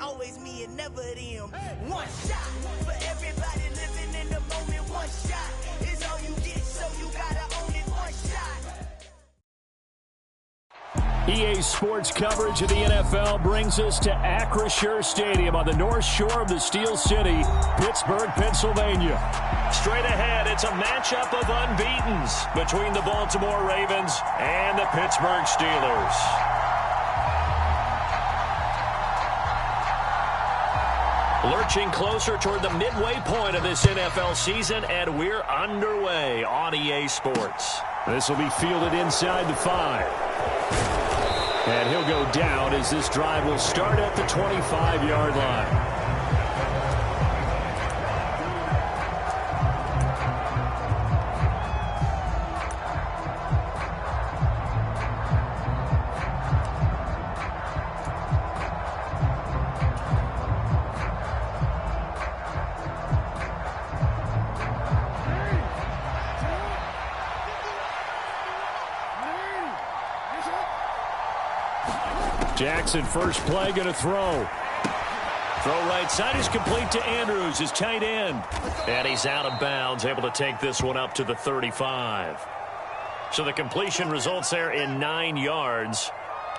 always me and never them. One shot for everybody living in the moment. One shot is all you get, so you gotta own it. One shot. EA Sports coverage of the NFL brings us to UncleRUCKUS Stadium on the north shore of the Steel City, Pittsburgh, Pennsylvania. Straight ahead, it's a matchup of unbeatens between the Baltimore Ravens and the Pittsburgh Steelers. Lurching closer toward the midway point of this NFL season, and we're underway on EA Sports. This will be fielded inside the 5. And he'll go down as this drive will start at the 25-yard line. Jackson, first play, going to throw. Throw right side is complete to Andrews, his tight end. And he's out of bounds, able to take this one up to the 35. So the completion results there in 9 yards.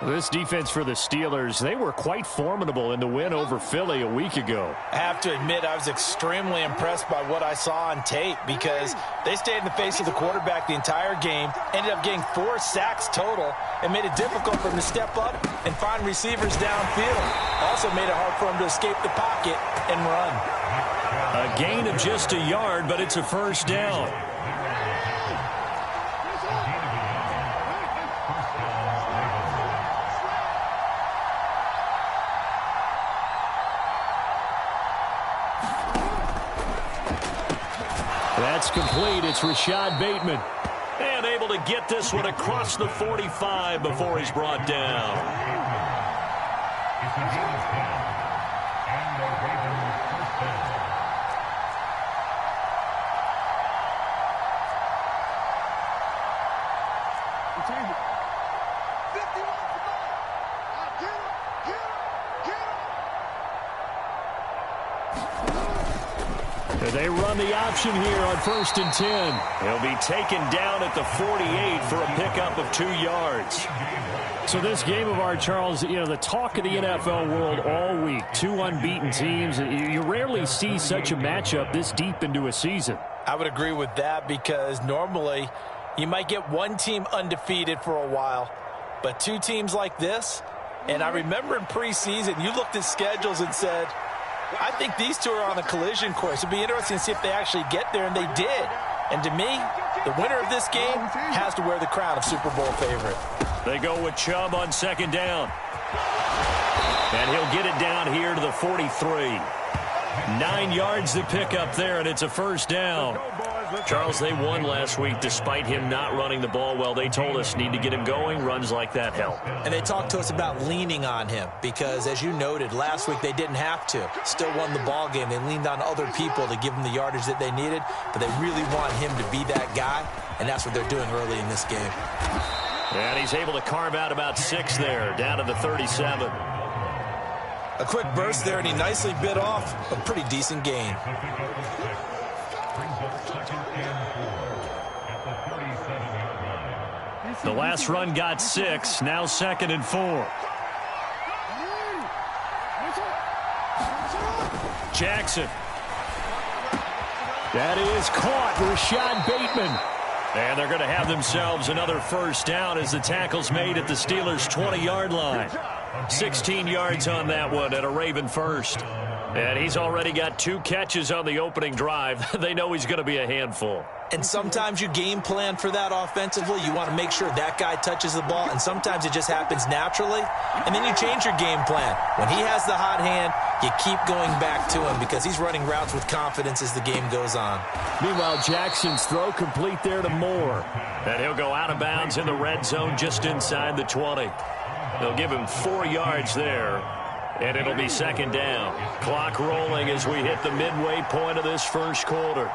This defense for the Steelers, they were quite formidable in the win over Philly a week ago. I have to admit, I was extremely impressed by what I saw on tape because they stayed in the face of the quarterback the entire game, ended up getting 4 sacks total, and made it difficult for him to step up and find receivers downfield. Also made it hard for him to escape the pocket and run. A gain of just a yard, but it's a first down. That's complete. It's Rashad Bateman. And able to get this one across the 45 before he's brought down. They run the option here on 1st and 10. He'll be taken down at the 48 for a pickup of 2 yards. So this game of ours, Charles, you know, the talk of the NFL world all week, 2 unbeaten teams. You rarely see such a matchup this deep into a season. I would agree with that because normally you might get one team undefeated for a while, but 2 teams like this, and I remember in preseason you looked at schedules and said, I think these 2 are on a collision course. It'd be interesting to see if they actually get there, and they did. And to me, the winner of this game has to wear the crown of Super Bowl favorite. They go with Chubb on 2nd down. And he'll get it down here to the 43. 9 yards to pick up there, and it's a first down. Charles, they won last week despite him not running the ball well. They told us need to get him going. Runs like that help. And they talked to us about leaning on him because, as you noted, last week they didn't have to. Still won the ball game. They leaned on other people to give them the yardage that they needed, but they really want him to be that guy, and that's what they're doing early in this game. And he's able to carve out about 6 there, down to the 37. A quick burst there, and he nicely bit off a pretty decent gain. The last run got 6, now 2nd and 4. Jackson. That is caught, Rashad Bateman. And they're going to have themselves another first down as the tackle's made at the Steelers' 20-yard line. 16 yards on that one and a Raven first. And he's already got 2 catches on the opening drive. They know he's going to be a handful. And sometimes you game plan for that offensively. You want to make sure that guy touches the ball, and sometimes it just happens naturally. And then you change your game plan. When he has the hot hand, you keep going back to him because he's running routes with confidence as the game goes on. Meanwhile, Jackson's throw complete there to Moore. And he'll go out of bounds in the red zone just inside the 20. They'll give him 4 yards there. And it'll be 2nd down. Clock rolling as we hit the midway point of this first quarter.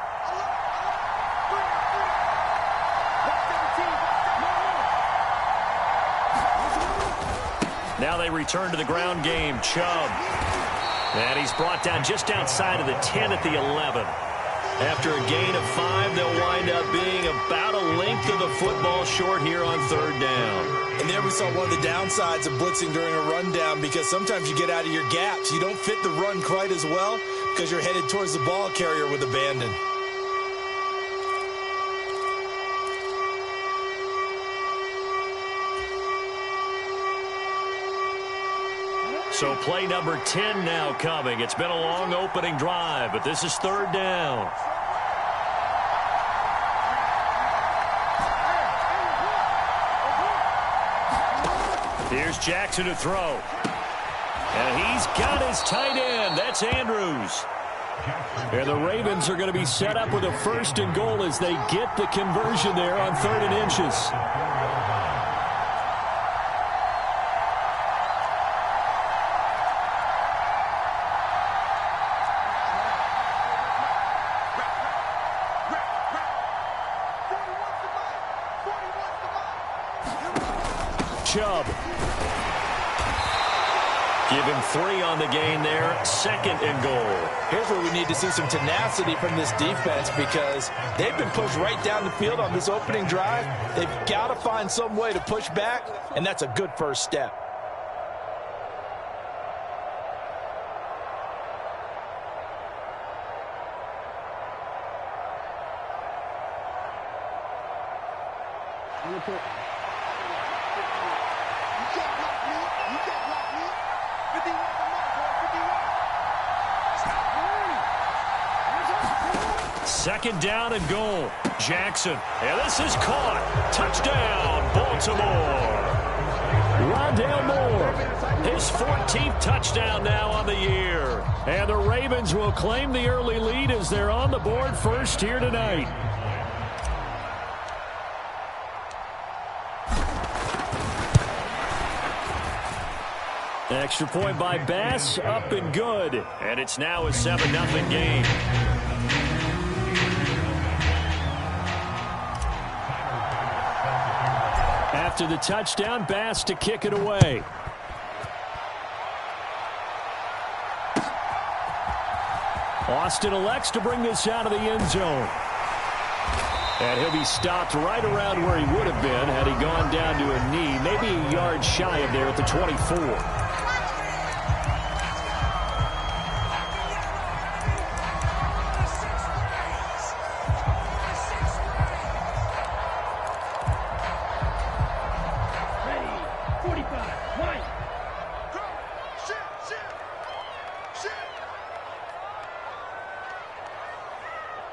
Now they return to the ground game. Chubb. And he's brought down just outside of the 10 at the 11. After a gain of 5, they'll wind up being about a length of the football short here on third down. And there we saw one of the downsides of blitzing during a rundown, because sometimes you get out of your gaps. You don't fit the run quite as well because you're headed towards the ball carrier with abandon. So play number 10 now coming. It's been a long opening drive, but this is third down. Here's Jackson to throw. And he's got his tight end. That's Andrews. And the Ravens are going to be set up with a 1st and goal as they get the conversion there on 3rd and inches. Chubb. Give him 3 on the gain there. 2nd and goal. Here's where we need to see some tenacity from this defense, because they've been pushed right down the field on this opening drive. They've got to find some way to push back, and that's a good first step. Second down and goal. Jackson. And this is caught. Touchdown, Baltimore. Rondale Moore. His 14th touchdown now on the year. And the Ravens will claim the early lead as they're on the board first here tonight. Extra point by Bass, up and good. And it's now a 7-0 game. After the touchdown, Bass to kick it away. Austin elects to bring this out of the end zone. And he'll be stopped right around where he would have been had he gone down to a knee, maybe a yard shy of there at the 24.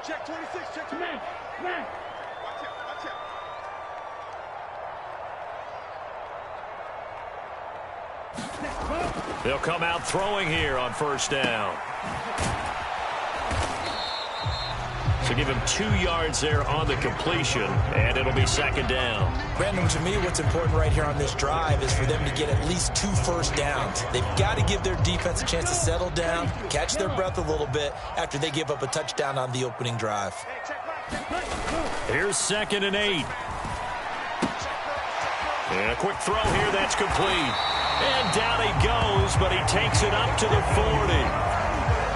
Check 26, check 26. Watch out, watch out. They'll come out throwing here on first down. So give him 2 yards there on the completion, and it'll be second down. Brandon, to me, what's important right here on this drive is for them to get at least 2 first downs. They've got to give their defense a chance to settle down, catch their breath a little bit after they give up a touchdown on the opening drive. Here's 2nd and 8. And a quick throw here, that's complete. And down he goes, but he takes it up to the 40.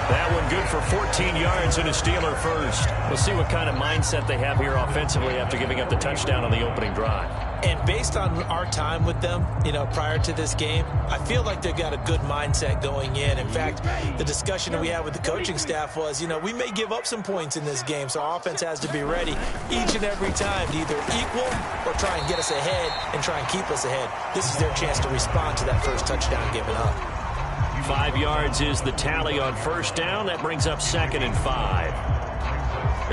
That one good for 14 yards and a Steeler first. We'll see what kind of mindset they have here offensively after giving up the touchdown on the opening drive. And based on our time with them, prior to this game, I feel like they've got a good mindset going in. In fact, the discussion that we had with the coaching staff was, we may give up some points in this game, so our offense has to be ready each and every time to either equal or try and get us ahead and try and keep us ahead. This is their chance to respond to that first touchdown given up. 5 yards is the tally on first down. That brings up 2nd and 5.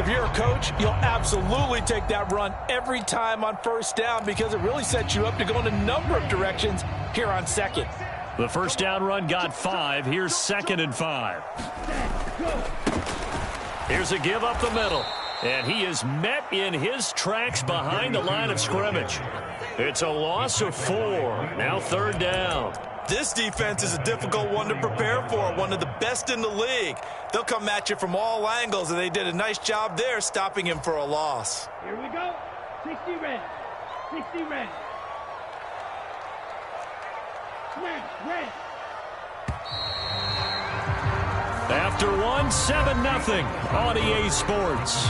If you're a coach, you'll absolutely take that run every time on first down because it really sets you up to go in a number of directions here on second. The first down run got 5. Here's 2nd and 5. Here's a give up the middle. And he is met in his tracks behind the line of scrimmage. It's a loss of 4. Now 3rd down. This defense is a difficult one to prepare for, one of the best in the league. They'll come at you from all angles, and they did a nice job there stopping him for a loss. Here we go. 60 red. 60 red. Red. After one, 7-0 on EA Sports.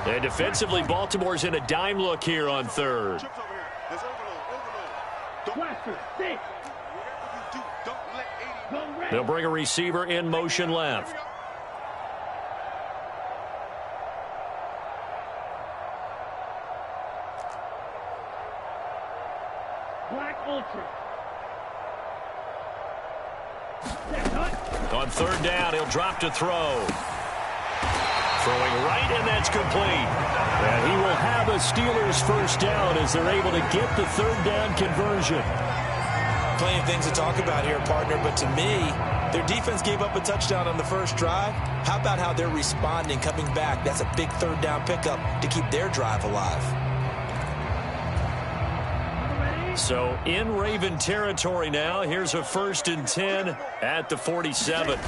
And defensively, Baltimore's in a dime look here on third. They'll bring a receiver in motion left. On third down, he'll drop to throw. Throwing right, and that's complete. And he will have a Steelers first down as they're able to get the third down conversion. Plenty of things to talk about here, partner, but to me, their defense gave up a touchdown on the first drive. How about how they're responding, coming back? That's a big third down pickup to keep their drive alive. So in Raven territory now, here's a 1st and 10 at the 47.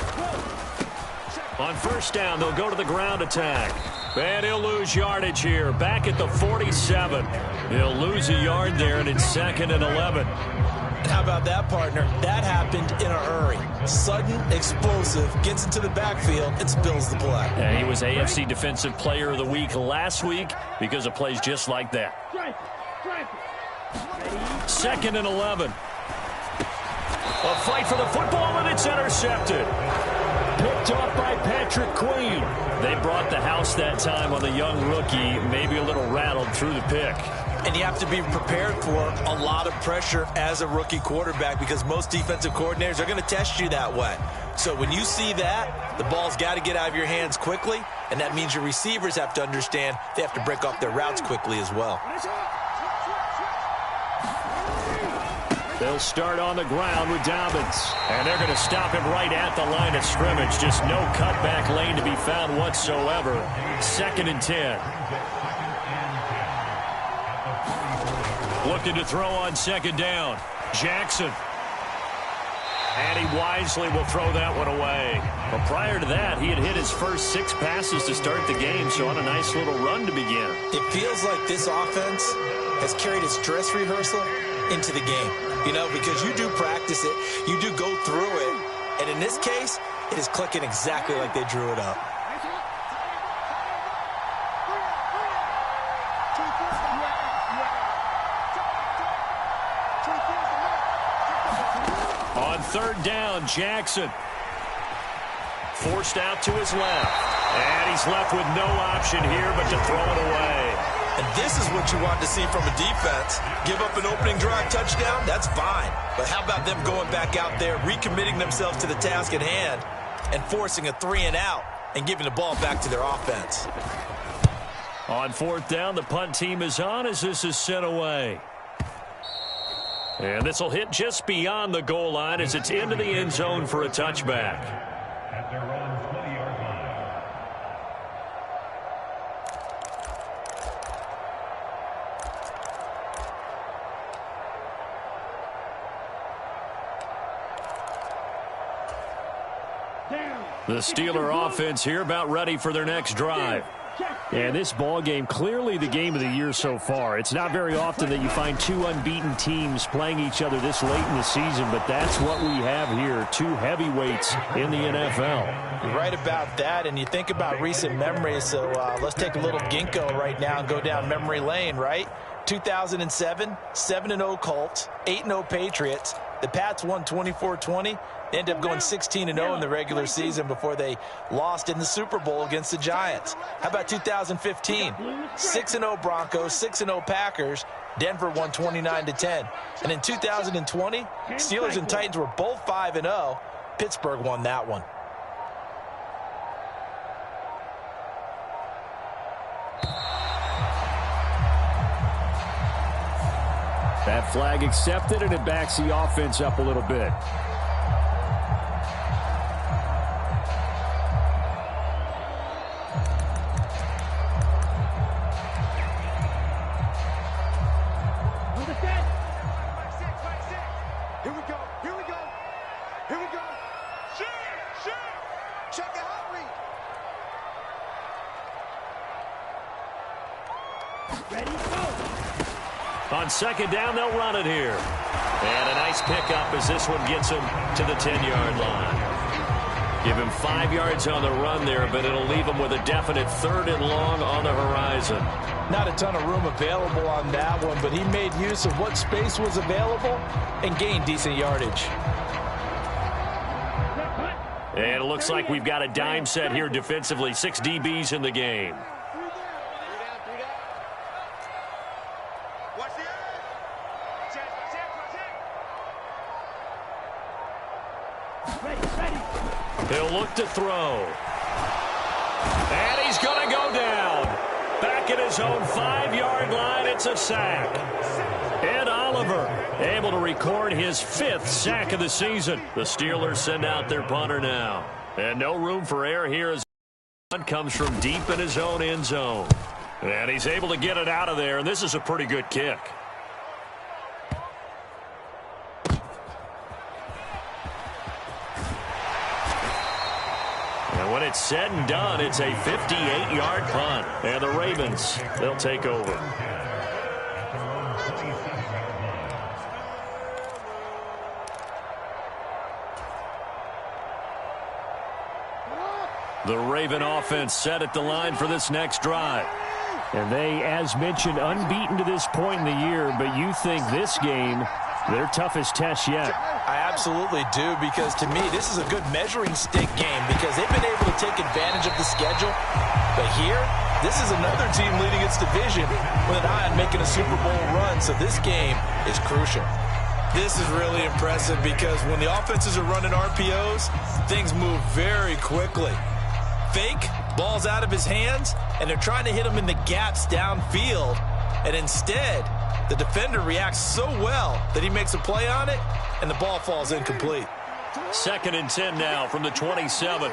On first down, they'll go to the ground attack. And he'll lose yardage here. Back at the 47. He'll lose a yard there, and it's 2nd and 11. How about that, partner? That happened in a hurry. Sudden, explosive, gets into the backfield, and spills the play. Yeah, he was AFC Defensive Player of the Week last week because of plays just like that. 2nd and 11. A fight for the football, and it's intercepted. Picked off by Patrick Queen. They brought the house that time on the young rookie, maybe a little rattled through the pick. And you have to be prepared for a lot of pressure as a rookie quarterback because most defensive coordinators are going to test you that way. So when you see that, the ball's got to get out of your hands quickly, and that means your receivers have to understand they have to break off their routes quickly as well. They'll start on the ground with Dobbins. And they're going to stop him right at the line of scrimmage. Just no cutback lane to be found whatsoever. 2nd and 10. Looking to throw on 2nd down. Jackson. And he wisely will throw that one away. But prior to that, he had hit his first 6 passes to start the game, so on a nice little run to begin. It feels like this offense has carried its dress rehearsal into the game, you know, because you do practice it, you do go through it, and in this case, it is clicking exactly like they drew it up. On third down, Jackson. Forced out to his left. And he's left with no option here but to throw it away. And this is what you want to see from a defense. Give up an opening drive touchdown, that's fine. But how about them going back out there, recommitting themselves to the task at hand, and forcing a 3-and-out and giving the ball back to their offense. On fourth down, the punt team is on as this is sent away. And this will hit just beyond the goal line as it's into the end zone for a touchback. The Steeler offense here about ready for their next drive. And this ball game, clearly the game of the year so far. It's not very often that you find 2 unbeaten teams playing each other this late in the season, but that's what we have here, 2 heavyweights in the NFL. You're right about that, and you think about recent memories, so let's take a little ginkgo right now and go down memory lane, right? 2007, 7-0 Colts, 8-0 Patriots. The Pats won 24-20. They ended up going 16-0 in the regular season before they lost in the Super Bowl against the Giants. How about 2015? 6-0 Broncos, 6-0 Packers. Denver won 29-10. And in 2020, Steelers and Titans were both 5-0. Pittsburgh won that one. That flag accepted, and it backs the offense up a little bit. On On second down, they'll run it here. And a nice pickup as this one gets him to the 10-yard line. Give him 5 yards on the run there, but it'll leave him with a definite 3rd and long on the horizon. Not a ton of room available on that one, but he made use of what space was available and gained decent yardage. And it looks like we've got a dime set here defensively. 6 DBs in the game. He'll look to throw. And he's going to go down. Back at his own 5-yard line, it's a sack. Ed Oliver able to record his 5th sack of the season. The Steelers send out their punter now. And no room for error here as the punt comes from deep in his own end zone. And he's able to get it out of there, and this is a pretty good kick. And when it's said and done, it's a 58-yard punt. And the Ravens, they'll take over. The Raven offense set at the line for this next drive. And they, as mentioned, unbeaten to this point in the year, but you think this game, their toughest test yet. I absolutely do, because to me, this is a good measuring stick game because they've been able to take advantage of the schedule. But here, this is another team leading its division with an eye on making a Super Bowl run, so this game is crucial. This is really impressive because when the offenses are running RPOs, things move very quickly. Fake, ball's out of his hands, and they're trying to hit him in the gaps downfield. And instead, the defender reacts so well that he makes a play on it, and the ball falls incomplete. 2nd and 10 now from the 27.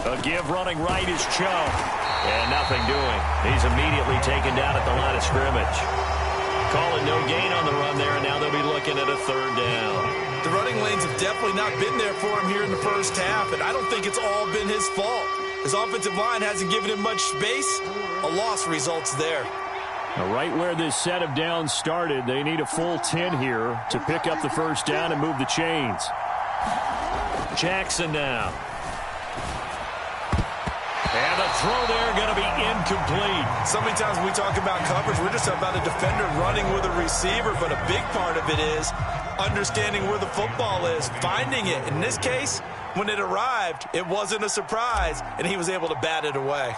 A give running right is Cho. And nothing doing. He's immediately taken down at the line of scrimmage. Calling no gain on the run there, and now they'll be looking at a 3rd down. The running lanes have definitely not been there for him here in the first half, and I don't think it's all been his fault. His offensive line hasn't given him much space. A loss results there. Now, right where this set of downs started, they need a full 10 here to pick up the 1st down and move the chains. Jackson now. And the throw there going to be incomplete. So many times when we talk about coverage, we're just talking about a defender running with a receiver, but a big part of it is understanding where the football is, finding it. In this case, when it arrived, it wasn't a surprise, and he was able to bat it away.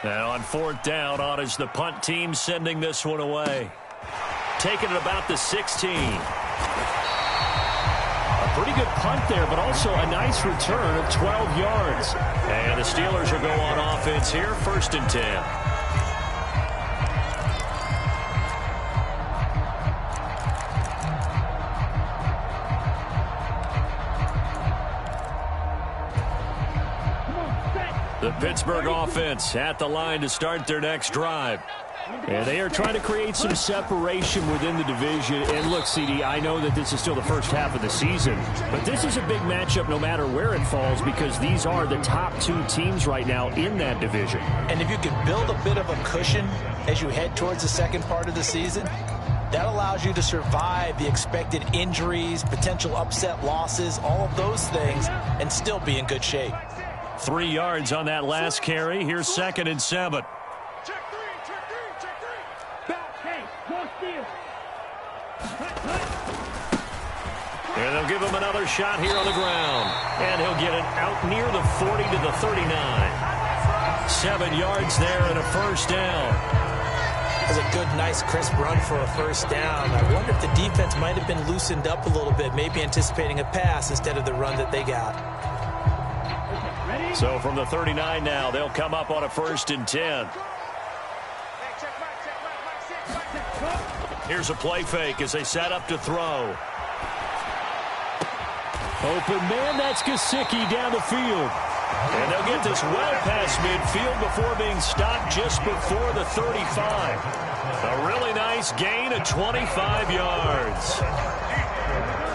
Now on 4th down, on is the punt team sending this one away. Taking it about the 16. A pretty good punt there, but also a nice return of 12 yards. And the Steelers will go on offense here, 1st and 10. The Pittsburgh offense at the line to start their next drive. And they are trying to create some separation within the division. And look, CD, I know that this is still the first half of the season, but this is a big matchup no matter where it falls because these are the top 2 teams right now in that division. And if you can build a bit of a cushion as you head towards the second part of the season, that allows you to survive the expected injuries, potential upset losses, all of those things, and still be in good shape. 3 yards on that last carry. Here's 2nd and 7. And they'll give him another shot here on the ground. And he'll get it out near the 40 to the 39. 7 yards there and a 1st down. That's a good, nice, crisp run for a 1st down. I wonder if the defense might have been loosened up a little bit, maybe anticipating a pass instead of the run that they got. So from the 39 now, they'll come up on a 1st and 10. Here's a play fake as they set up to throw. Open man, that's Gesicki down the field. And they'll get this well past midfield before being stopped just before the 35. A really nice gain of 25 yards.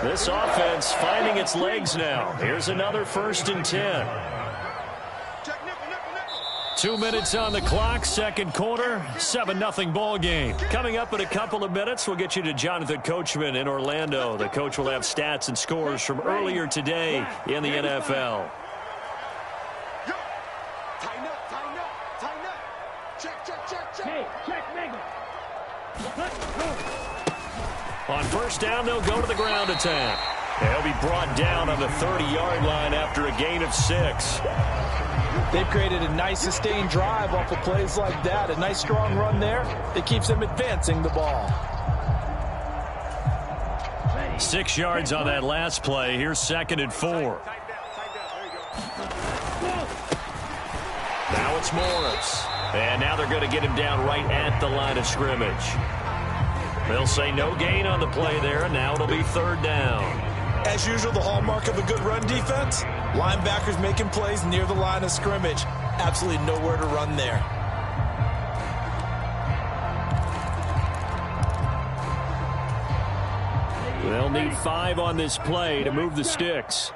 This offense finding its legs now. Here's another 1st and 10. 2 minutes on the clock, second quarter, 7-0 ball game. Coming up in a couple of minutes, we'll get you to Jonathan Coachman in Orlando. The coach will have stats and scores from earlier today in the NFL. Tighten up, tighten up, tighten up. Check, check, check, check. Hey, check, nigga. On first down, they'll go to the ground attack. They'll be brought down on the 30-yard line after a gain of 6. They've created a nice sustained drive off of plays like that. A nice strong run there that keeps them advancing the ball. 6 yards on that last play. Here's 2nd and 4. Now it's Morris. And now they're going to get him down right at the line of scrimmage. They'll say no gain on the play there, and now it'll be 3rd down. As usual, the hallmark of a good run defense, linebackers making plays near the line of scrimmage. Absolutely nowhere to run there. They'll need 5 on this play to move the sticks.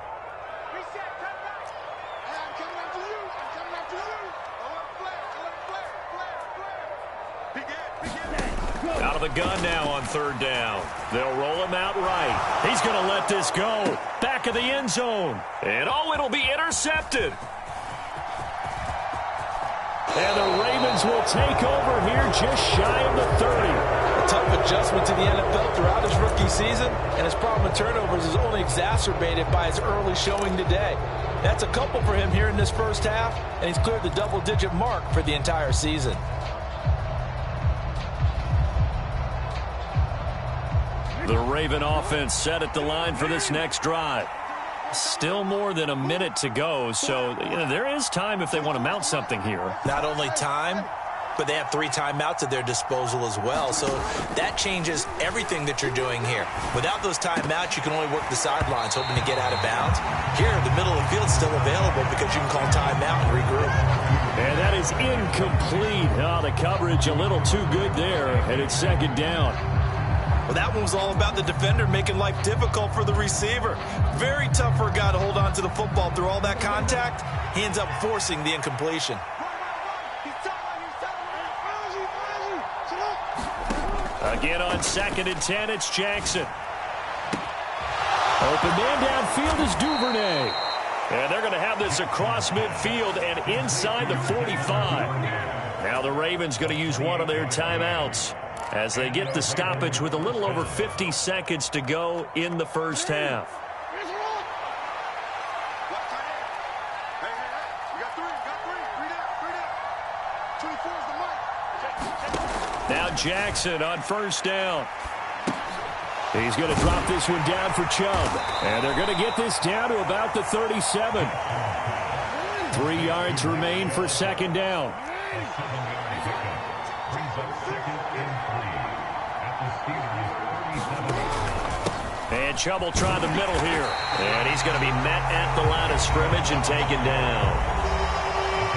Out of the gun now on 3rd down. They'll roll him out right. He's going to let this go. Back of the end zone. And it'll be intercepted. And the Ravens will take over here just shy of the 30. A tough adjustment to the NFL throughout his rookie season, and his problem with turnovers is only exacerbated by his early showing today. That's a couple for him here in this first half, and he's cleared the double-digit mark for the entire season. The Raven offense set at the line for this next drive. Still more than a minute to go, so there is time if they want to mount something here. Not only time, but they have 3 timeouts at their disposal as well, so that changes everything that you're doing here. Without those timeouts, you can only work the sidelines, hoping to get out of bounds. Here, the middle of the field's still available because you can call timeout and regroup. And that is incomplete. Oh, the coverage a little too good there, and it's 2nd down. Well, that one was all about the defender making life difficult for the receiver. Very tough for a guy to hold on to the football through all that contact. He ends up forcing the incompletion. Again on 2nd and 10, it's Jackson. Open man downfield is Duvernay. And they're going to have this across midfield and inside the 45. Now the Ravens going to use one of their timeouts as they get the stoppage with a little over 50 seconds to go in the first half. Now Jackson on first down. He's going to drop this one down for Chubb. And they're going to get this down to about the 37. 3 yards remain for 2nd down. And Chubb will try the middle here. And he's going to be met at the line of scrimmage and taken down.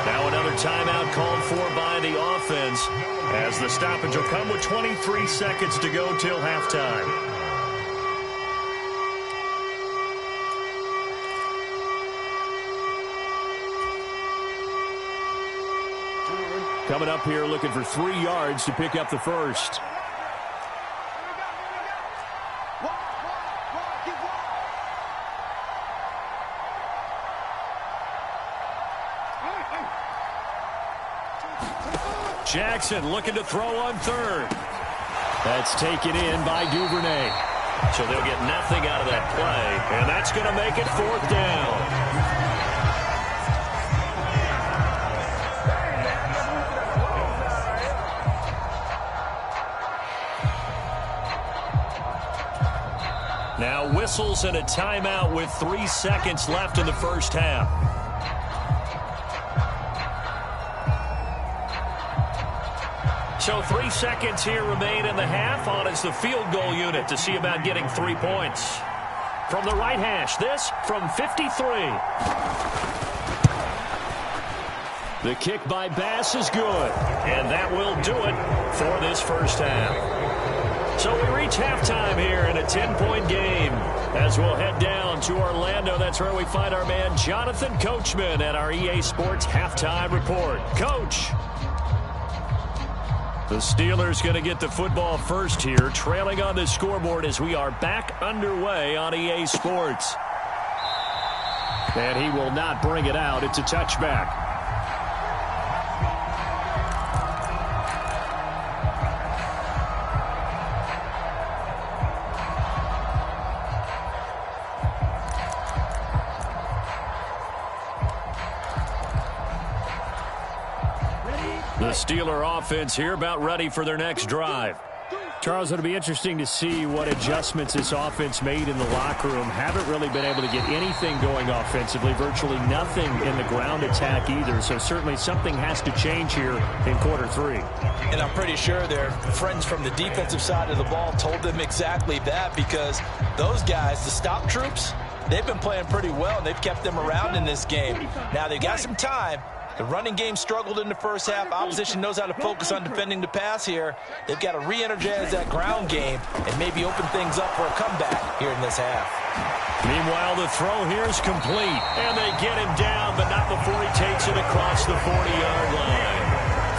Now another timeout called for by the offense as the stoppage will come with 23 seconds to go till halftime. Coming up here looking for 3 yards to pick up the first. Jackson looking to throw on 3rd. That's taken in by Duvernay. So they'll get nothing out of that play, and that's going to make it 4th down. Now whistles and a timeout with 3 seconds left in the first half. So 3 seconds here remain in the half. On is the field goal unit to see about getting 3 points. From the right hash, this from 53. The kick by Bass is good. And that will do it for this first half. So we reach halftime here in a 10-point game. As we'll head down to Orlando, that's where we find our man Jonathan Coachman at our EA Sports Halftime Report. Coach. The Steelers going to get the football first here, trailing on the scoreboard as we are back underway on EA Sports. And he will not bring it out. It's a touchback. The Steeler offense here about ready for their next drive. Charles, it'll be interesting to see what adjustments this offense made in the locker room. Haven't really been able to get anything going offensively, virtually nothing in the ground attack either. So certainly something has to change here in quarter three. And I'm pretty sure their friends from the defensive side of the ball told them exactly that, because those guys, the stop troops, they've been playing pretty well, and they've kept them around in this game. Now they've got some time. The running game struggled in the first half. Opposition knows how to focus on defending the pass here. They've got to re-energize that ground game and maybe open things up for a comeback here in this half. Meanwhile, the throw here is complete. And they get him down, but not before he takes it across the 40-yard line.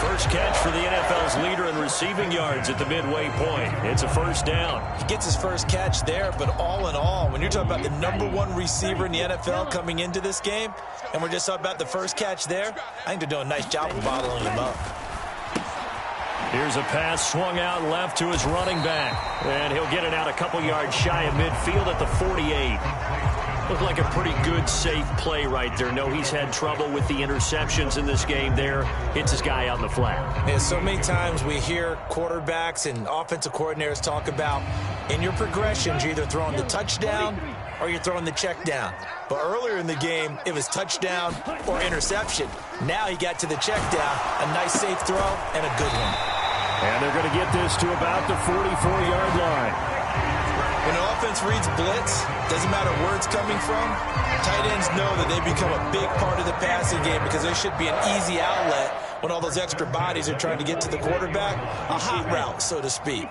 First catch for the NFL's leader in receiving yards at the midway point. It's a first down. He gets his first catch there, but all in all, when you're talking about the #1 receiver in the NFL coming into this game, and we're just talking about the first catch there, I think they're doing a nice job of bottling him up. Here's a pass swung out left to his running back. And he'll get it out a couple yards shy of midfield at the 48. Looked like a pretty good, safe play right there. No, he's had trouble with the interceptions in this game there. Hits his guy out in the flat. Yeah, so many times we hear quarterbacks and offensive coordinators talk about in your progressions, you're either throwing the touchdown or you're throwing the check down. But earlier in the game, it was touchdown or interception. Now he got to the check down, a nice safe throw, and a good one. And they're going to get this to about the 44-yard line. When an offense reads blitz, doesn't matter where it's coming from, tight ends know that they become a big part of the passing game because they should be an easy outlet when all those extra bodies are trying to get to the quarterback. A hot route, so to speak.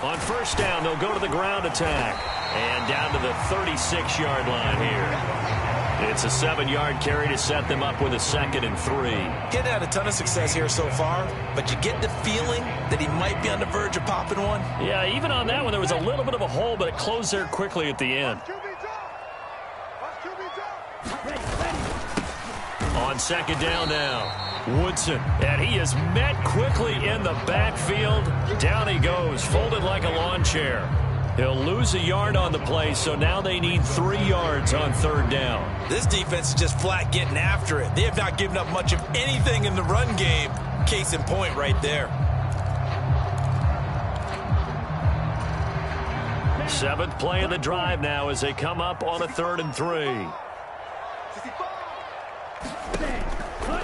On first down, they'll go to the ground attack. And down to the 36-yard line here. It's a 7-yard carry to set them up with a 2nd and 3. Getting had a ton of success here so far, but you get the feeling that he might be on the verge of popping one. Yeah, even on that one, there was a little bit of a hole, but it closed there quickly at the end. On second down now, Woodson, and he is met quickly in the backfield. Down he goes, folded like a lawn chair. He'll lose a yard on the play, so now they need 3 yards on third down. This defense is just flat getting after it. They have not given up much of anything in the run game. Case in point right there. 7th play of the drive now as they come up on a 3rd and 3.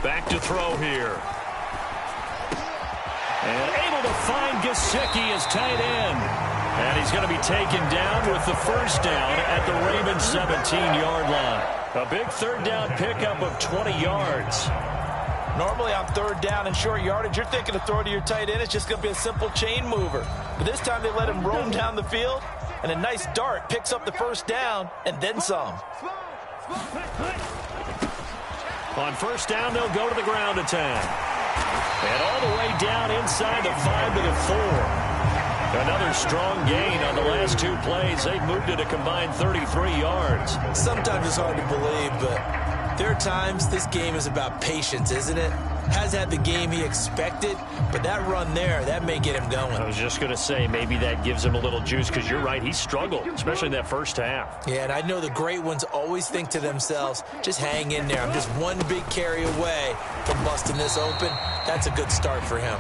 Back to throw here. And able to find Gesicki as tight end. And he's going to be taken down with the first down at the Ravens' 17-yard line. A big 3rd down pickup of 20 yards. Normally on 3rd down and short yardage, you're thinking to throw to your tight end. It's just going to be a simple chain mover. But this time they let him roam down the field, and a nice dart picks up the first down and then some. On first down, they'll go to the ground attack. And all the way down inside the 5 to the 4. Another strong gain on the last 2 plays. They've moved it a combined 33 yards. Sometimes it's hard to believe, but there are times this game is about patience, isn't it? Has had the game he expected, but that run there, that may get him going. I was just going to say, maybe that gives him a little juice, because you're right, he struggled, especially in that first half. Yeah, and I know the great ones always think to themselves, just hang in there. I'm just one big carry away from busting this open. That's a good start for him.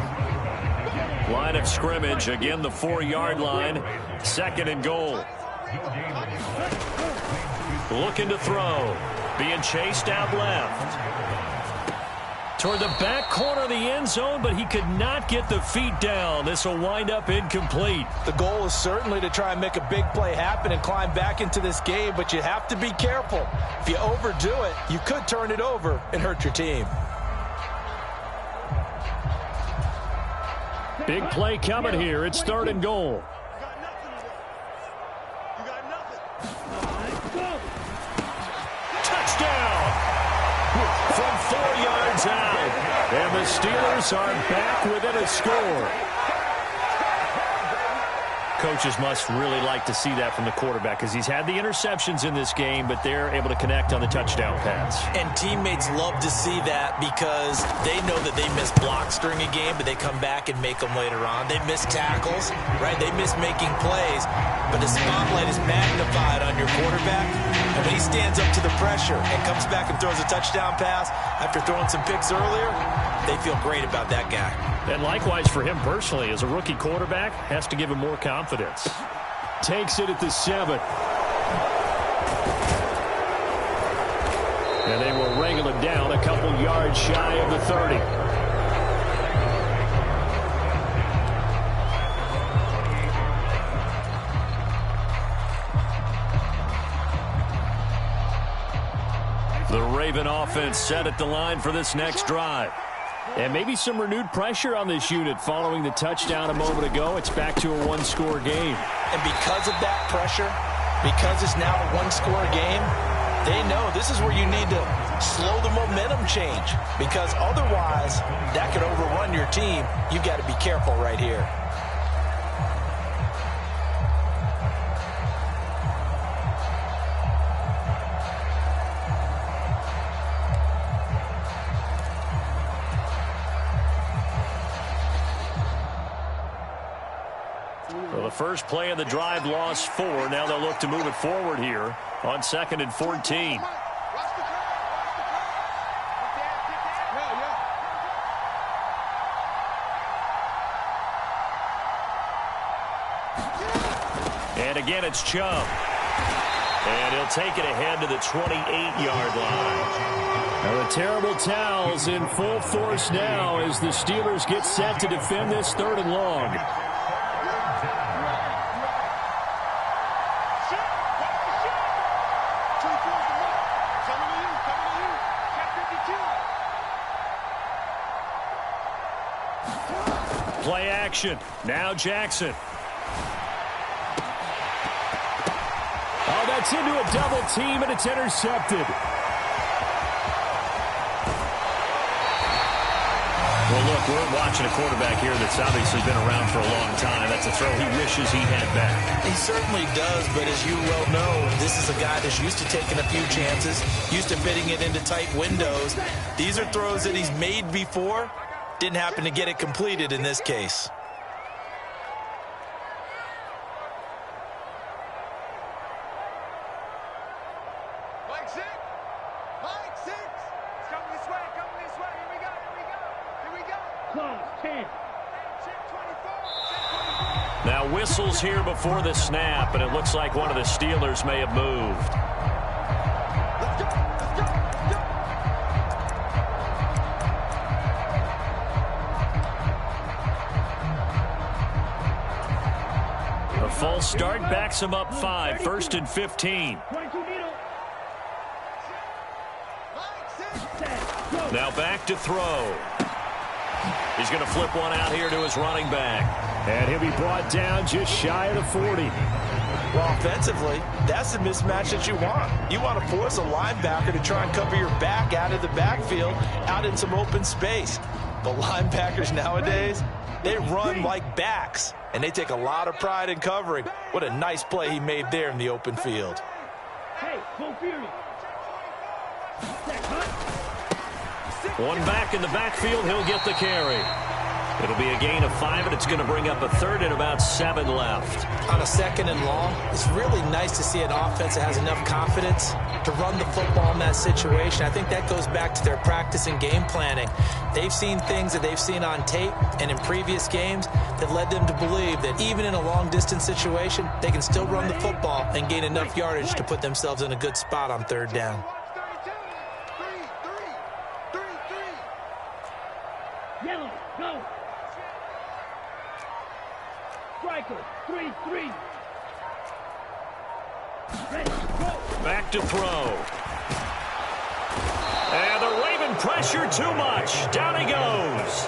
Line of scrimmage, again the 4-yard line, 2nd and goal. Looking to throw, being chased out left. Toward the back corner of the end zone, but he could not get the feet down. This will wind up incomplete. The goal is certainly to try and make a big play happen and climb back into this game, but you have to be careful. If you overdo it, you could turn it over and hurt your team. Big play coming here. It's 3rd and goal. Touchdown! From 4 yards out. And the Steelers are back within a score. Coaches must really like to see that from the quarterback because he's had the interceptions in this game, but they're able to connect on the touchdown pass. And teammates love to see that because they know that they miss blocks during a game, but they come back and make them later on. They miss tackles, right? They miss making plays, but the spotlight is magnified on your quarterback. And when he stands up to the pressure and comes back and throws a touchdown pass after throwing some picks earlier, they feel great about that guy. And likewise for him personally, as a rookie quarterback, has to give him more confidence. Takes it at the 7. And they will wrangle it down a couple yards shy of the 30. The Raven offense set at the line for this next drive. And maybe some renewed pressure on this unit following the touchdown a moment ago. It's back to a one-score game. And because of that pressure, because it's now a one-score game, they know this is where you need to slow the momentum change. Because otherwise, that could overrun your team. You've got to be careful right here. Well, the first play of the drive lost 4. Now they'll look to move it forward here on 2nd and 14. And again, it's Chubb. And he'll take it ahead to the 28-yard line. Now the terrible towels in full force now as the Steelers get set to defend this 3rd and long. Play action. Now Jackson. Oh, that's into a double team, and it's intercepted. Well, look, we're watching a quarterback here that's obviously been around for a long time. That's a throw he wishes he had back. He certainly does, but as you well know, this is a guy that's used to taking a few chances, used to fitting it into tight windows. These are throws that he's made before. Didn't happen to get it completed in this case. Mike 6. Mike 6. It's coming this way. Coming this way. Here we go. Here we go. Here we go. Close. 10. Check 24. Now whistles here before the snap, and it looks like one of the Steelers may have moved. False start backs him up 5. 1st and 15. Now back to throw. He's going to flip one out here to his running back. And he'll be brought down just shy of the 40. Well, offensively, that's the mismatch that you want. You want to force a linebacker to try and cover your back out of the backfield, out in some open space. But linebackers nowadays, they run like backs, and they take a lot of pride in covering. What a nice play he made there in the open field. One back in the backfield, he'll get the carry. It'll be a gain of 5, and it's going to bring up a 3rd and about 7 left. On a 2nd and long, it's really nice to see an offense that has enough confidence to run the football in that situation. I think that goes back to their practice and game planning. They've seen things that they've seen on tape and in previous games that led them to believe that even in a long-distance situation, they can still run the football and gain enough yardage to put themselves in a good spot on 3rd down. Yellow, go. Striker, 3-3. Ready, go. Back to throw. And the Raven pressure too much. Down he goes.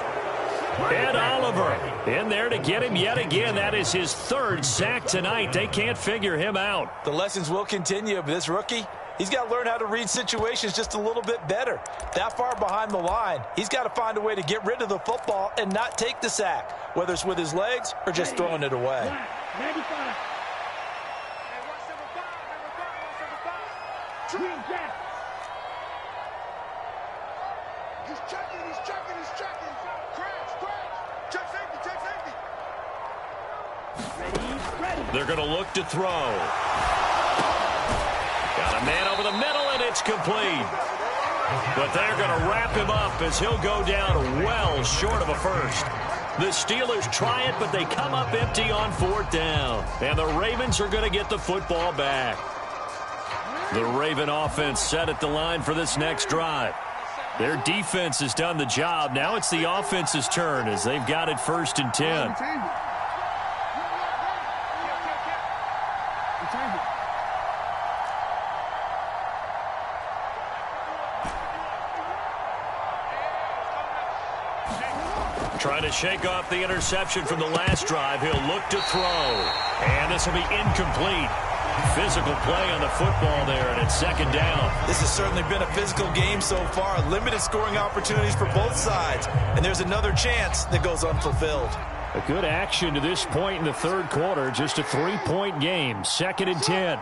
And Oliver in there to get him yet again. That is his third sack tonight. They can't figure him out. The lessons will continue, but this rookie, he's got to learn how to read situations just a little bit better. That far behind the line, he's got to find a way to get rid of the football and not take the sack, whether it's with his legs or just throwing it away. 95. Green Jack. He's checking. Crash. Check safety. Ready. They're going to look to throw. Got a man over the middle, and it's complete. But they're going to wrap him up as he'll go down well short of a first. The Steelers try it, but they come up empty on fourth down. And the Ravens are going to get the football back. The Raven offense set at the line for this next drive. Their defense has done the job. Now it's the offense's turn as they've got it 1st and 10. Trying to shake off the interception from the last drive. He'll look to throw. And this will be incomplete. Physical play on the football there, and it's 2nd down. This has certainly been a physical game so far. Limited scoring opportunities for both sides. And there's another chance that goes unfulfilled. A good action to this point in the 3rd quarter. Just a 3-point game. 2nd and 10.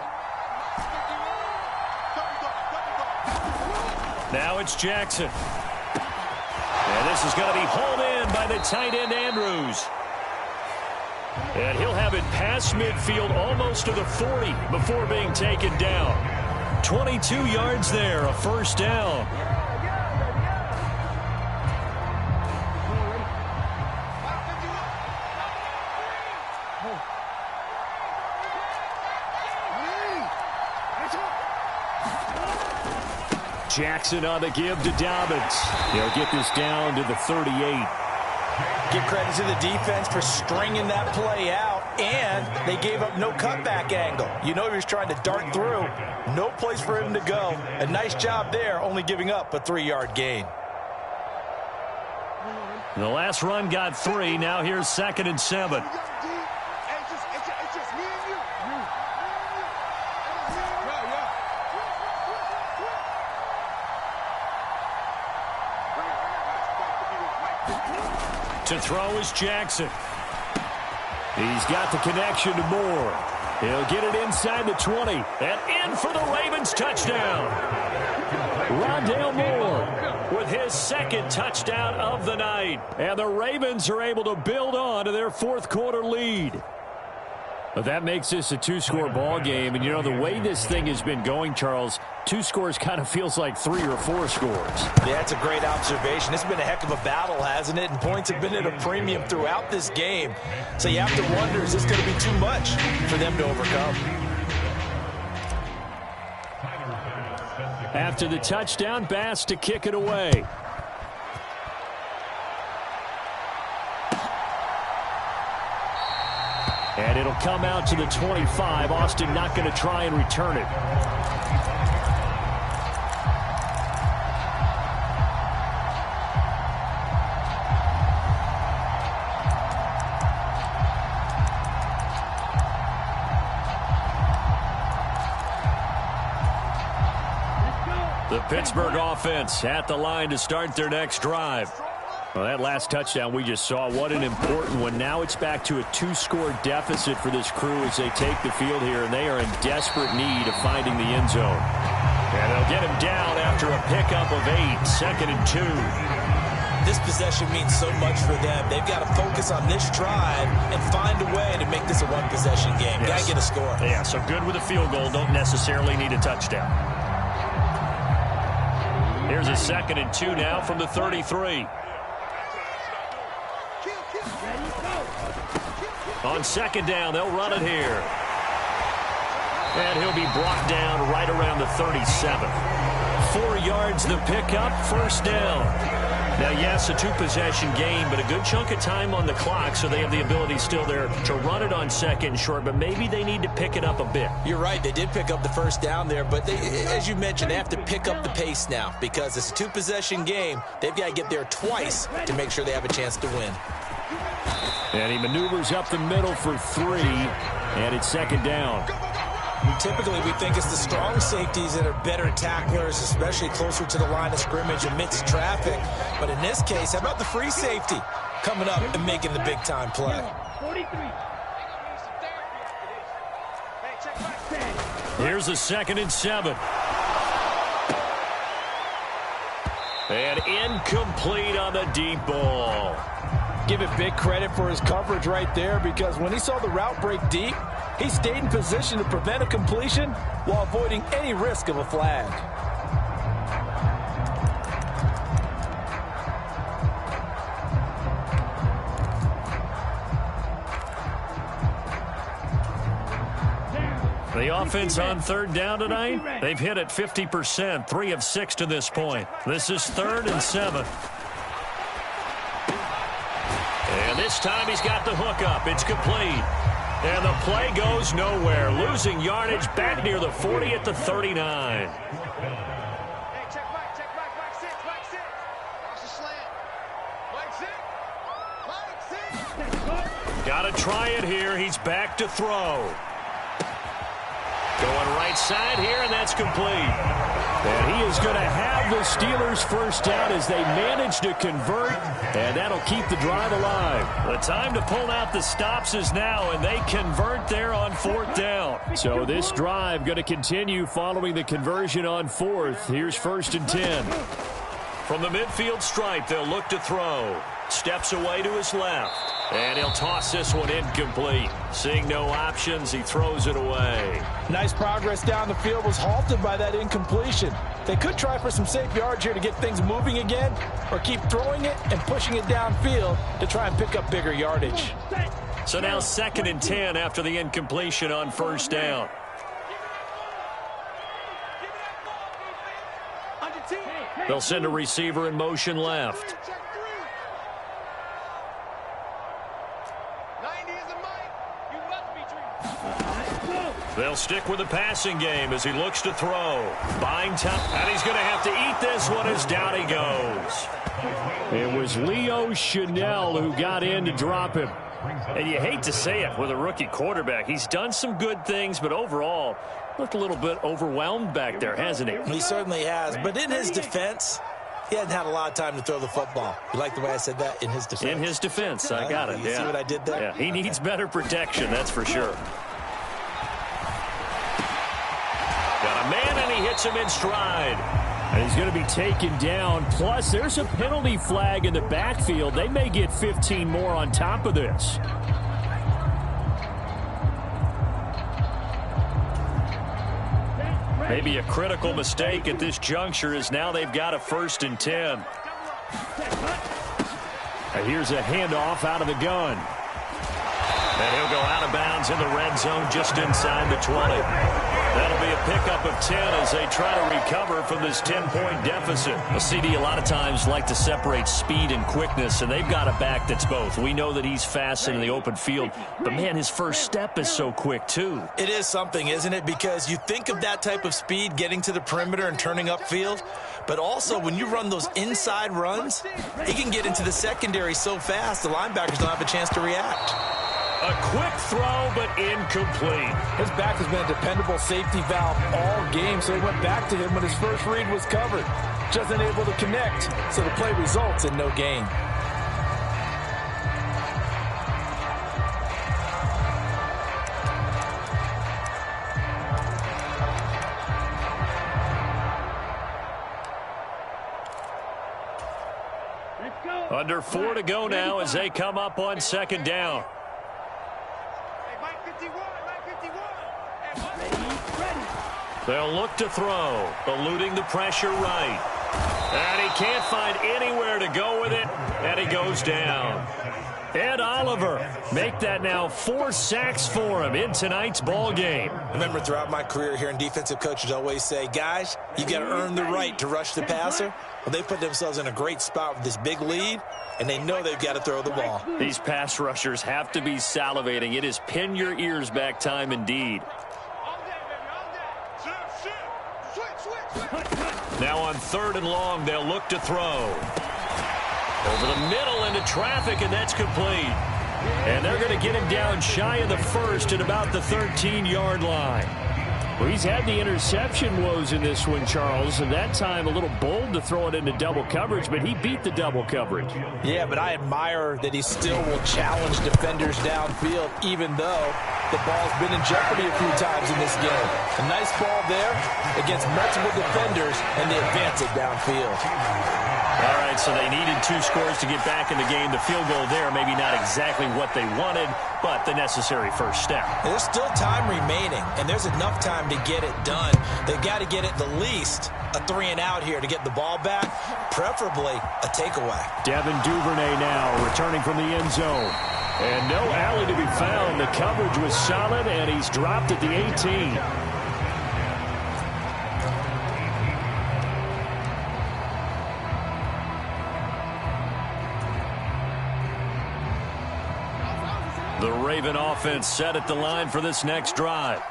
Now it's Jackson. And this is going to be hauled in by the tight end, Andrews. And he'll have it past midfield almost to the 40 before being taken down. 22 yards there, a 1st down. Jackson on the give to Dobbins. He'll get this down to the 38. Give credit to the defense for stringing that play out, and they gave up no cutback angle. You know he was trying to dart through. No place for him to go. A nice job there, only giving up a 3-yard gain. The last run got 3. Now here's 2nd and 7. To throw is Jackson. He's got the connection to Moore. He'll get it inside the 20. And in for the Ravens touchdown. Rondale Moore with his 2nd touchdown of the night. And the Ravens are able to build on to their 4th quarter lead. But that makes this a 2-score ball game. And, you know, the way this thing has been going, Charles, 2 scores kind of feels like 3 or 4 scores. Yeah, that's a great observation. It's been a heck of a battle, hasn't it? And points have been at a premium throughout this game. So you have to wonder, is this going to be too much for them to overcome? After the touchdown, Bass to kick it away. And it'll come out to the 25. Austin not going to try and return it. The Pittsburgh offense at the line to start their next drive. Well, that last touchdown we just saw, what an important one. Now it's back to a 2-score deficit for this crew as they take the field here, and they are in desperate need of finding the end zone. And they'll get him down after a pickup of 8, 2nd and 2. This possession means so much for them. They've got to focus on this drive and find a way to make this a 1-possession game. Got to get a score. Yeah, so good with a field goal. Don't necessarily need a touchdown. Here's a 2nd and 2 now from the 33. On 2nd down, they'll run it here. And he'll be brought down right around the 37. 4 yards the pickup, 1st down. Now, yes, a two-possession game, but a good chunk of time on the clock, so they have the ability still there to run it on second and short, but maybe they need to pick it up a bit. You're right. They did pick up the first down there, but as you mentioned, they have to pick up the pace now because it's a two-possession game. They've got to get there twice to make sure they have a chance to win. And he maneuvers up the middle for 3, and it's second down. Typically, we think it's the strong safeties that are better tacklers, especially closer to the line of scrimmage amidst traffic. But in this case, how about the free safety coming up and making the big-time play? 43. Here's a 2nd and 7. And incomplete on the deep ball. Give it big credit for his coverage right there because when he saw the route break deep, he stayed in position to prevent a completion while avoiding any risk of a flag. The offense on 3rd down tonight, they've hit it 50%, 3 of 6 to this point. This is 3rd and 7. And this time he's got the hook up. It's complete. And the play goes nowhere. Losing yardage back near the 40 at the 39. Hey, check back, back 6, back 6. Watch the slant. Back 6. Got to try it here. He's back to throw. Going right side here, and that's complete. And he is going to have the Steelers first down as they manage to convert, and that'll keep the drive alive. The time to pull out the stops is now, and they convert there on 4th down. So this drive going to continue following the conversion on 4th. Here's 1st and 10. From the midfield stripe, they'll look to throw. Steps away to his left. And he'll toss this one incomplete. Seeing no options, he throws it away. Nice progress down the field was halted by that incompletion. They could try for some safe yards here to get things moving again, or keep throwing it and pushing it downfield to try and pick up bigger yardage. So now 2nd and 10 after the incompletion on 1st down. They'll send a receiver in motion left. They'll stick with the passing game as he looks to throw. Buying time, and he's going to have to eat this one as down he goes. It was Leo Chanel who got in to drop him. And you hate to say it with a rookie quarterback. He's done some good things, but overall, looked a little bit overwhelmed back there, hasn't he? He certainly has. But in his defense, he hadn't had a lot of time to throw the football. You like the way I said that? In his defense. In his defense, I got it. You see what I did there? Yeah, he needs better protection, that's for sure. Got a man, and he hits him in stride. And he's going to be taken down. Plus, there's a penalty flag in the backfield. They may get 15 more on top of this. Maybe a critical mistake at this juncture as now they've got a 1st and 10. And here's a handoff out of the gun. And he'll go out of bounds in the red zone just inside the 20. That'll be a pickup of 10 as they try to recover from this 10-point deficit. A CD a lot of times like to separate speed and quickness, and they've got a back that's both. We know that he's fast in the open field, but, man, his first step is so quick, too. It is something, isn't it? Because you think of that type of speed getting to the perimeter and turning upfield, but also when you run those inside runs, he can get into the secondary so fast the linebackers don't have a chance to react. A quick throw, but incomplete. His back has been a dependable safety valve all game, so he went back to him when his first read was covered. Just unable to connect, so the play results in no gain. Under 4 to go now as they come up on 2nd down. They'll look to throw, eluding the pressure right. And he can't find anywhere to go with it, and he goes down. Ed Oliver, make that now 4 sacks for him in tonight's ball game. I remember throughout my career here in defensive coaches always say, guys, you got to earn the right to rush the passer. Well, they put themselves in a great spot with this big lead, and they know they've got to throw the ball. These pass rushers have to be salivating. It is pin your ears back time indeed. Now on 3rd and long, they'll look to throw. Over the middle into traffic, and that's complete. And they're going to get him down shy of the first at about the 13-yard line. Well, he's had the interception woes in this one, Charles, and that time a little bold to throw it into double coverage, but he beat the double coverage. Yeah, but I admire that he still will challenge defenders downfield, even though the ball's been in jeopardy a few times in this game. A nice ball there against multiple defenders, and they advance it downfield. All right, so they needed 2 scores to get back in the game. The field goal there, maybe not exactly what they wanted, but the necessary first step. There's still time remaining, and there's enough time to get it done. They've got to get at the least a 3-and-out here to get the ball back, preferably a takeaway. Devin Duvernay now returning from the end zone. And no alley to be found. The coverage was solid, and he's dropped at the 18. The Raven offense set at the line for this next drive.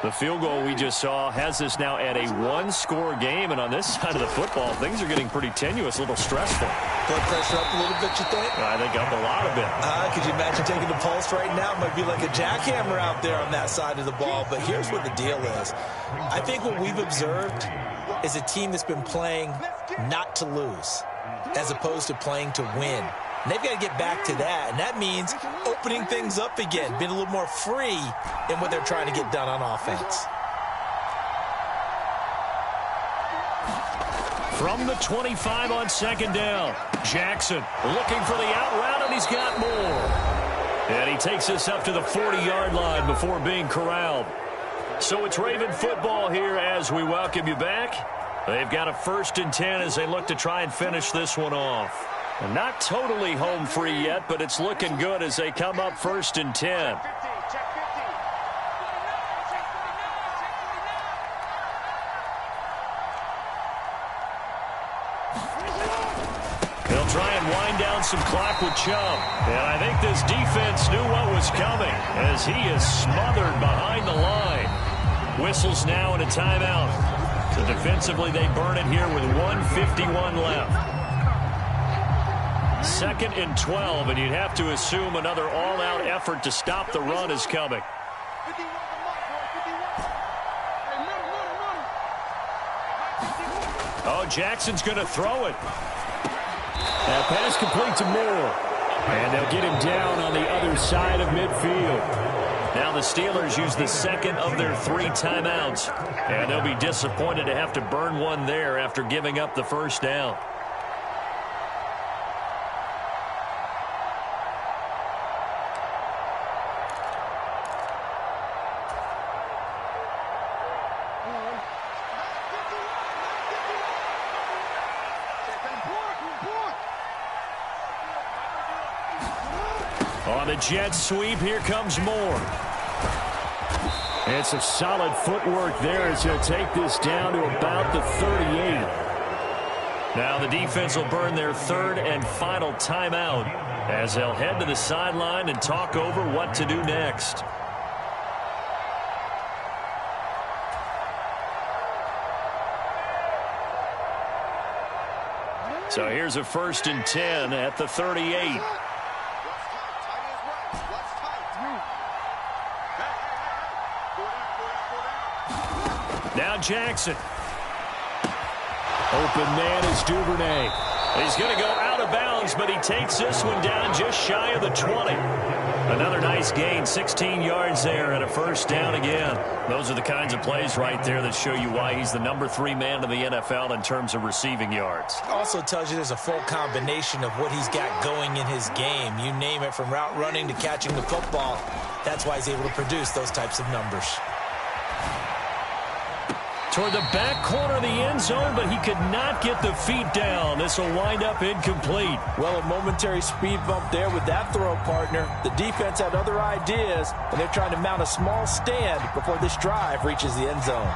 The field goal we just saw has us now at a 1-score game, and on this side of the football, things are getting pretty tenuous, a little stressful. Blood pressure up a little bit, you think? I think up a lot of it. Could you imagine taking the pulse right now? It might be like a jackhammer out there on that side of the ball, but here's what the deal is. I think what we've observed is a team that's been playing not to lose as opposed to playing to win. And they've got to get back to that, and that means opening things up again, being a little more free in what they're trying to get done on offense. From the 25 on 2nd down, Jackson looking for the out route, and he's got more. And he takes us up to the 40-yard line before being corralled. So it's Raven football here as we welcome you back. They've got a 1st and 10 as they look to try and finish this one off. And not totally home free yet, but it's looking good as they come up 1st and 10. They'll try and wind down some clock with Chubb. And I think this defense knew what was coming as he is smothered behind the line. Whistles now and a timeout. So defensively they burn it here with 1:51 left. 2nd and 12, and you'd have to assume another all-out effort to stop the run is coming. Oh, Jackson's going to throw it. That pass complete to Moore. And they'll get him down on the other side of midfield. Now the Steelers use the 2nd of their 3 timeouts. And they'll be disappointed to have to burn one there after giving up the 1st down. On the jet sweep, here comes Moore. It's a solid footwork there as he'll take this down to about the 38. Now the defense will burn their 3rd and final timeout as they'll head to the sideline and talk over what to do next. So here's a 1st and 10 at the 38. Now Jackson. Open man is Duvernay. He's going to go out of bounds, but he takes this one down just shy of the 20. Another nice gain, 16 yards there and a 1st down again. Those are the kinds of plays right there that show you why he's the number 3 man in the NFL in terms of receiving yards. Also tells you there's a full combination of what he's got going in his game. You name it, from route running to catching the football. That's why he's able to produce those types of numbers. Toward the back corner of the end zone, but he could not get the feet down. This will wind up incomplete. Well, a momentary speed bump there with that throw, partner. The defense had other ideas, and they're trying to mount a small stand before this drive reaches the end zone.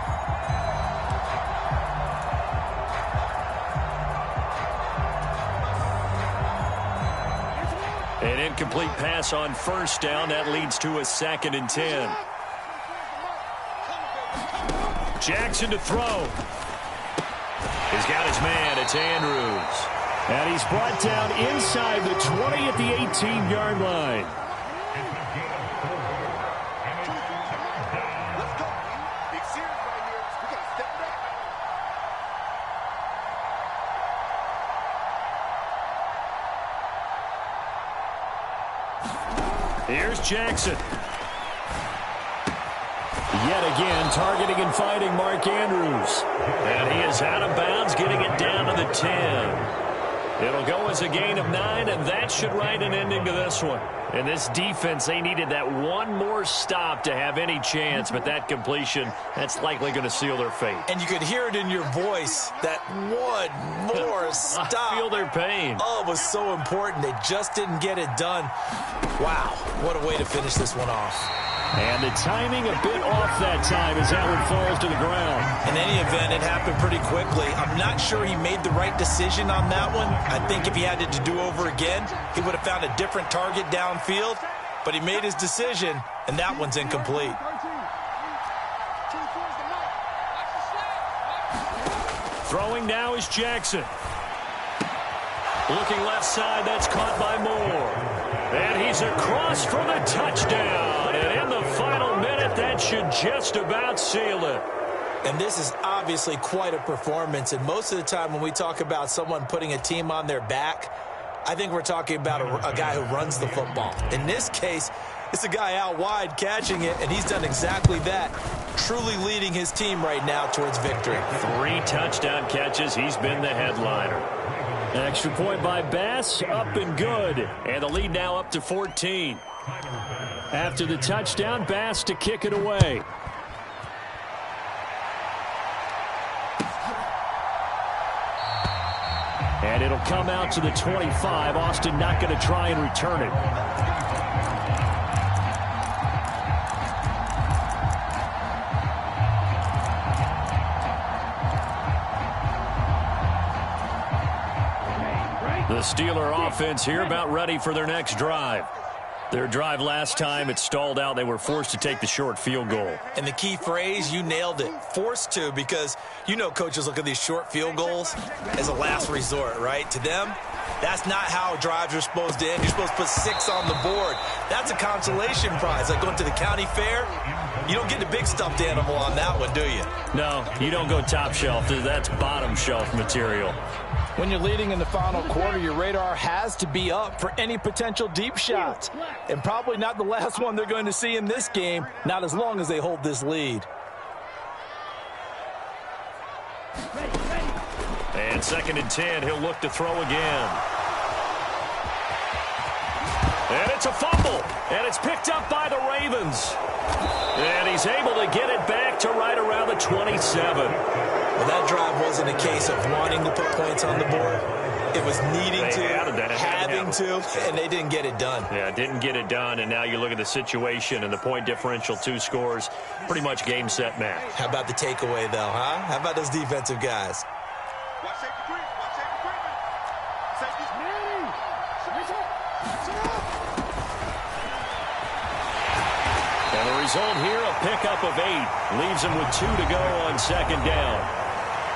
An incomplete pass on first down. That leads to a 2nd and 10. Jackson to throw. He's got his man. It's Andrews. And he's brought down inside the 20 at the 18-yard line. Here's Jackson. Yet again, targeting and finding Mark Andrews. And he is out of bounds, getting it down to the 10. It'll go as a gain of 9, and that should write an ending to this one. And this defense, they needed that one more stop to have any chance, but that completion, that's likely going to seal their fate. And you could hear it in your voice, that one more stop. I feel their pain. Oh, it was so important. They just didn't get it done. Wow, what a way to finish this one off. And the timing a bit off that time as that one falls to the ground. In any event, it happened pretty quickly. I'm not sure he made the right decision on that one. I think if he had it to do over again, he would have found a different target downfield. But he made his decision, and that one's incomplete. Throwing now is Jackson. Looking left side, that's caught by Moore. And he's across for the touchdown. And in the final minute, that should just about seal it. And this is obviously quite a performance. And most of the time when we talk about someone putting a team on their back, I think we're talking about a guy who runs the football. In this case, it's a guy out wide catching it, and he's done exactly that, truly leading his team right now towards victory. 3 touchdown catches. He's been the headliner. Extra point by Bass, up and good. And the lead now up to 14. After the touchdown, Bass to kick it away. And it'll come out to the 25. Austin not going to try and return it. The Steeler offense here about ready for their next drive. Their drive last time, it stalled out. They were forced to take the short field goal. And the key phrase, you nailed it, forced to, because you know coaches look at these short field goals as a last resort, right? To them, that's not how drives are supposed to end. You're supposed to put 6 on the board. That's a consolation prize. Like going to the county fair, you don't get the big stuffed animal on that one, do you? No, you don't go top shelf. That's bottom shelf material. When you're leading in the final quarter, your radar has to be up for any potential deep shots. And probably not the last one they're going to see in this game, not as long as they hold this lead. And 2nd and 10, he'll look to throw again. And it's a fumble, and it's picked up by the Ravens. And he's able to get it back to right around the 27. Well, that drive wasn't a case of wanting to put points on the board. It was needing to, having to, and they didn't get it done. Yeah, didn't get it done, and now you look at the situation and the point differential, 2 scores, pretty much game, set, match. How about the takeaway, though, huh? How about those defensive guys? Watch safety creep. Watch safety creeping. Safety's moving. And the result here, a pickup of 8. Leaves them with 2 to go on 2nd down.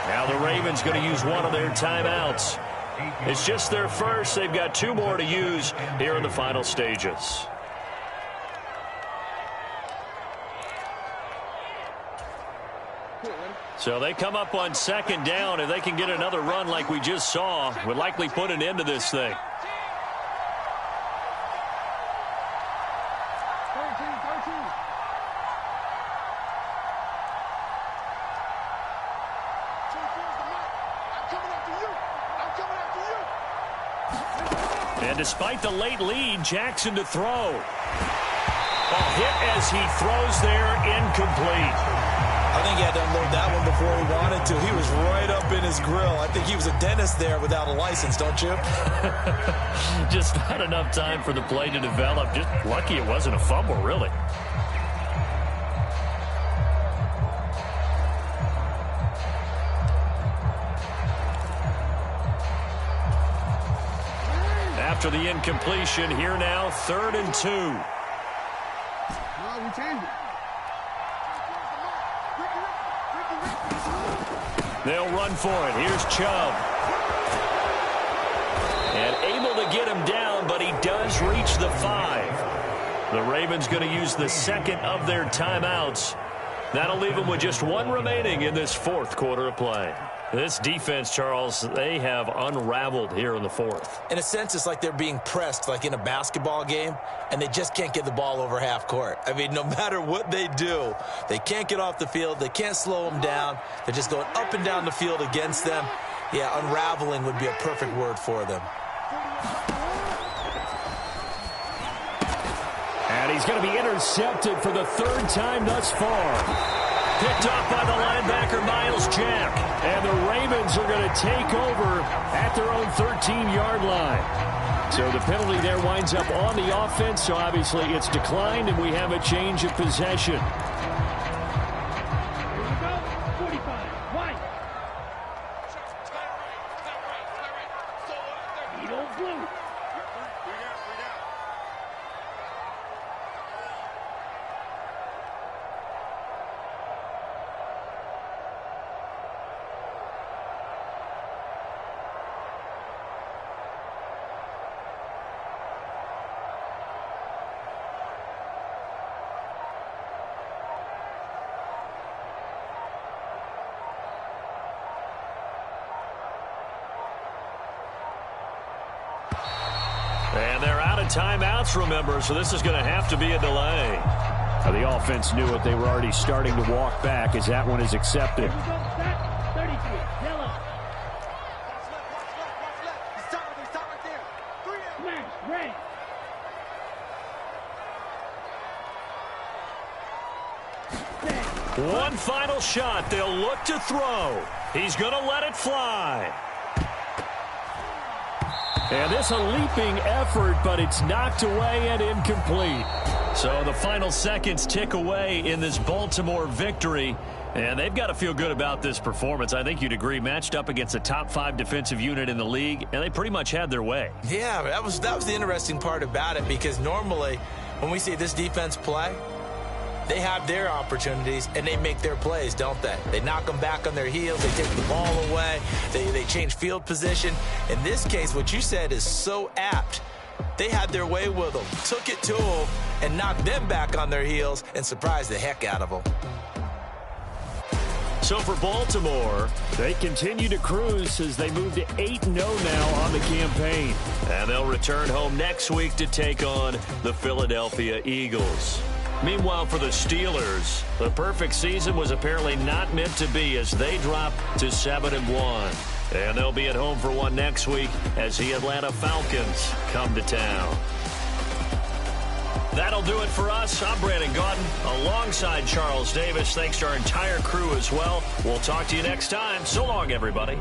Now the Ravens going to use one of their timeouts. It's just their first. They've got 2 more to use here in the final stages. So they come up on 2nd down. If they can get another run like we just saw, would likely put an end to this thing. And despite the late lead, Jackson to throw. A hit as he throws there, incomplete. I think he had to unload that one before he wanted to. He was right up in his grill. I think he was a dentist there without a license, don't you? Just not enough time for the play to develop. Just lucky it wasn't a fumble, really. after the incompletion. Here now, 3rd and 2. No, we changed it. They'll run for it. Here's Chubb. And able to get him down, but he does reach the 5. The Ravens going to use the second of their timeouts. That'll leave them with just 1 remaining in this 4th quarter of play. This defense, Charles, they have unraveled here in the 4th. In a sense, it's like they're being pressed like in a basketball game, and they just can't get the ball over half court. I mean, no matter what they do, they can't get off the field. They can't slow them down. They're just going up and down the field against them. Yeah, unraveling would be a perfect word for them. And he's going to be intercepted for the 3rd time thus far. Picked off by the linebacker, Miles Jack. And the Ravens are going to take over at their own 13-yard line. So the penalty there winds up on the offense, so obviously it's declined, and we have a change of possession. Here we go. 45. White. Eagle blue. And they're out of timeouts, remember, so this is going to have to be a delay. The offense knew it. They were already starting to walk back as that one is accepted. Here we go. Set. 33. Yellow. Stop right there. 3 Smash. Red. Set. One final shot. They'll look to throw. He's going to let it fly. And this a leaping effort, but it's knocked away and incomplete. So the final seconds tick away in this Baltimore victory. And they've got to feel good about this performance. I think you'd agree, matched up against a top 5 defensive unit in the league, and they pretty much had their way. Yeah, that was the interesting part about it, because normally when we see this defense play, they have their opportunities, and they make their plays, don't they? They knock them back on their heels. They take the ball away. They change field position. In this case, what you said is so apt. They had their way with them, took it to them, and knocked them back on their heels and surprised the heck out of them. So for Baltimore, they continue to cruise as they move to 8-0 now on the campaign. And they'll return home next week to take on the Philadelphia Eagles. Meanwhile, for the Steelers, the perfect season was apparently not meant to be as they drop to 7-1. And they'll be at home for one next week as the Atlanta Falcons come to town. That'll do it for us. I'm Brandon Gaudin alongside Charles Davis. Thanks to our entire crew as well. We'll talk to you next time. So long, everybody.